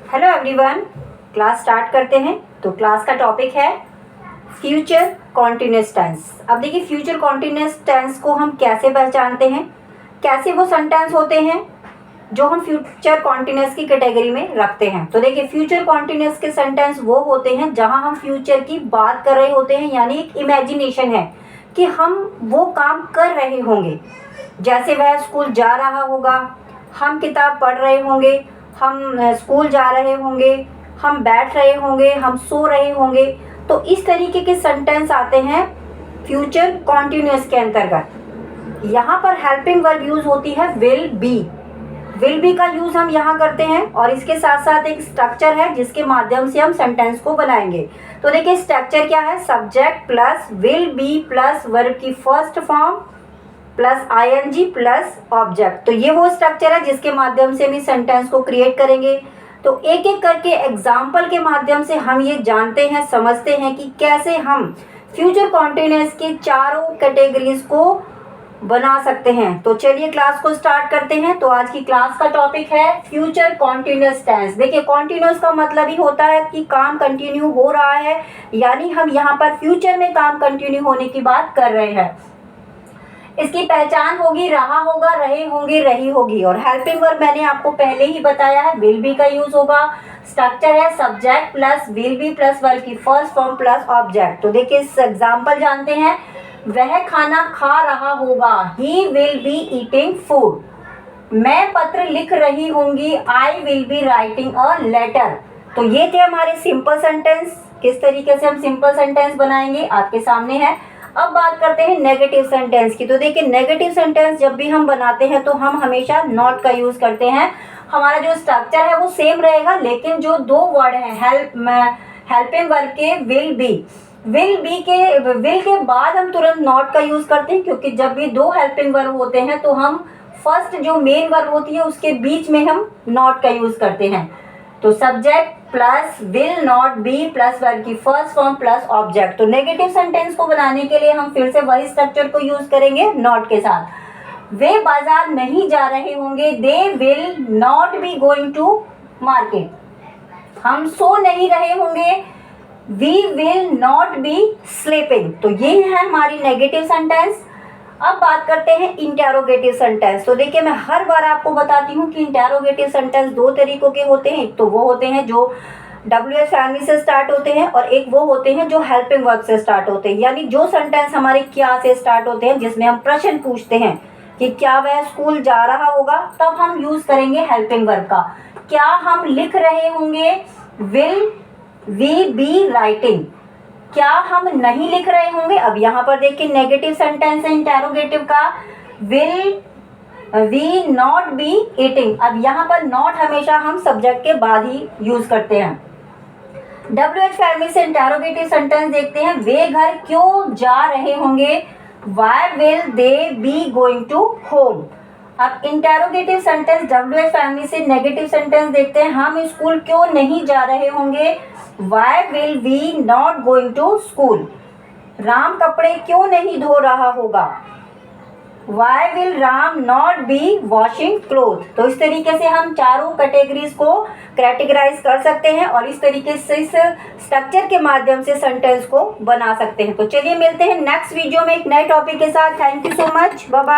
Hello everyone, class start करते हैं। तो क्लास का टॉपिक है फ्यूचर कॉन्टिन्यूअस टेंस। अब देखिए, फ्यूचर कॉन्टिन्यूअस टेंस को हम कैसे पहचानते हैं, कैसे वो सेंटेंस होते हैं जो हम फ्यूचर कॉन्टिन्यूअस की कैटेगरी में रखते हैं। तो देखिए, फ्यूचर कॉन्टिन्यूअस के सेंटेंस वो होते हैं जहां हम फ्यूचर की बात कर रहे होते हैं, यानी एक इमेजिनेशन है कि हम वो काम कर रहे होंगे। जैसे वह स्कूल जा रहा होगा, हम किताब पढ़ रहे होंगे, हम स्कूल जा रहे होंगे, हम बैठ रहे होंगे, हम सो रहे होंगे। तो इस तरीके के सेंटेंस आते हैं फ्यूचर कॉन्टिन्यूअस के अंतर्गत। यहाँ पर हेल्पिंग वर्ब यूज होती है विल बी। विल बी का यूज हम यहाँ करते हैं और इसके साथ साथ एक स्ट्रक्चर है जिसके माध्यम से हम सेंटेंस को बनाएंगे। तो देखिए, स्ट्रक्चर क्या है, subject plus will be plus verb की first form plus I N G plus object. तो ये वो स्ट्रक्चर है जिसके माध्यम से हम इस सेंटेंस को क्रिएट करेंगे। तो एक एक करके एग्जाम्पल के माध्यम से हम ये जानते हैं, समझते हैं कि कैसे हम फ्यूचर कॉन्टिन्यूअस के चारों कैटेगरीज को बना सकते हैं। तो चलिए क्लास को स्टार्ट करते हैं। तो आज की क्लास का टॉपिक है फ्यूचर कॉन्टिन्यूअस टेंस। देखिए, कॉन्टिन्यूअस का मतलब ही होता है कि काम कंटिन्यू हो रहा है, यानी हम यहाँ पर फ्यूचर में काम कंटिन्यू होने की बात कर रहे हैं। इसकी पहचान होगी रहा होगा, रहे होंगे, रही होगी। और हेल्पिंग वर्ब मैंने आपको पहले ही बताया है, विल बी का यूज होगा। स्ट्रक्चर है subject plus will be plus verb की फर्स्ट फॉर्म प्लस ऑब्जेक्ट। तो देखिए, इस एग्जाम्पल जानते हैं, वह खाना खा रहा होगा, he will be eating food. मैं पत्र लिख रही होंगी, I will be writing a letter. तो ये थे हमारे सिंपल सेंटेंस। किस तरीके से हम सिंपल सेंटेंस बनाएंगे आपके सामने है। अब बात करते हैं नेगेटिव सेंटेंस की। तो देखिए, नेगेटिव सेंटेंस जब भी हम बनाते हैं तो हम हमेशा नॉट का यूज करते हैं। हमारा जो स्ट्रक्चर है वो सेम रहेगा, लेकिन जो दो वर्ड हैं हेल्पिंग वर्ब के विल के बाद हम तुरंत नॉट का यूज करते हैं, क्योंकि जब भी दो हेल्पिंग वर्ब होते हैं तो हम फर्स्ट जो मेन वर्ब होती है उसके बीच में हम नॉट का यूज करते हैं। तो subject plus will not B plus verb की फर्स्ट फॉर्म प्लस ऑब्जेक्ट। तो नेगेटिव सेंटेंस को बनाने के लिए हम फिर से वही स्ट्रक्चर को यूज करेंगे नॉट के साथ। वे बाजार नहीं जा रहे होंगे, they will not be going to market. हम सो नहीं रहे होंगे, we will not be sleeping. तो ये है हमारी नेगेटिव सेंटेंस। अब बात करते हैं इंटेरोगेटिव सेंटेंस। तो देखिए, मैं हर बार आपको बताती हूँ कि इंटेरोगेटिव सेंटेंस दो तरीकों के होते हैं। एक तो वो होते हैं जो WH फैमिली से स्टार्ट होते हैं और एक वो होते हैं जो हेल्पिंग वर्ब से स्टार्ट होते हैं। यानी जो सेंटेंस हमारे क्या से स्टार्ट होते हैं, जिसमें हम प्रश्न पूछते हैं कि क्या वह स्कूल जा रहा होगा, तब हम यूज करेंगे हेल्पिंग वर्ब का। क्या हम लिख रहे होंगे, विल वी बी राइटिंग। क्या हम नहीं लिख रहे होंगे, अब यहाँ पर देखिए नेगेटिव सेंटेंस है इंटेरोगेटिव का, will we not be eating. अब यहाँ पर नॉट हमेशा हम सब्जेक्ट के बाद ही यूज करते हैं। WH फैमिली से इंटेरोगेटिव सेंटेंस देखते हैं, वे घर क्यों जा रहे होंगे, why will they be going to home. अब इंटेरोगेटिव सेंटेंस WH फैमिली से नेगेटिव सेंटेंस देखते हैं, हम स्कूल क्यों नहीं जा रहे होंगे, why will we not going to school. Ram कपड़े क्यों नहीं धो रहा होगा, why will Ram not be washing cloth. तो इस तरीके से हम चारों कैटेगरीज को कैटेगराइज कर सकते हैं और इस तरीके से इस स्ट्रक्चर के माध्यम से सेंटेंस को बना सकते हैं। तो चलिए मिलते हैं नेक्स्ट वीडियो में एक नए टॉपिक के साथ। Thank you so much, bye bye.